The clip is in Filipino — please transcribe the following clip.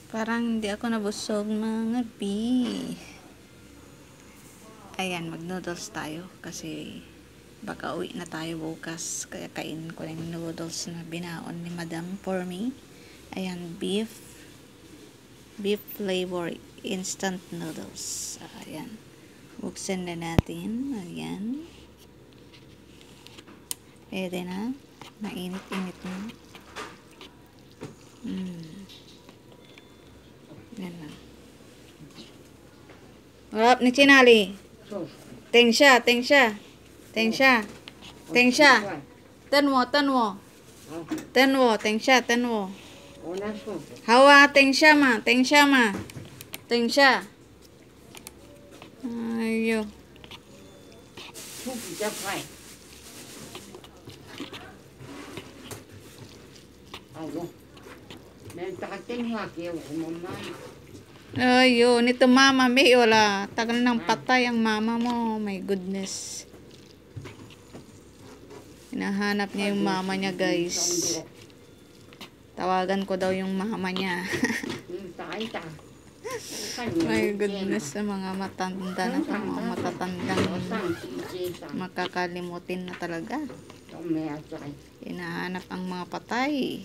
Parang hindi ako nabusog mga bi. Ayan, mag-noodles tayo kasi baka uwi na tayo bukas. Kaya kainin ko yung noodles na binaon ni Madam for me. Ayan, beef flavor instant noodles. Ayan. Buksan na natin. Ayan. Pwede na. Mainit-init na. Yan lang. Harap ni Chinali. Tengsha. Tenwo. Tengsha. Hawa, tengsha ma. Ayo. Ayo, nito mama may wala. Tagal nang patay ang mama mo. My goodness. Hinahanap niya yung mama niya, guys. Tawagan ko daw yung mama niya. My goodness, sa mga matanda na to, mga matatandang makakalimutin na talaga. Hinahanap ang mga patay.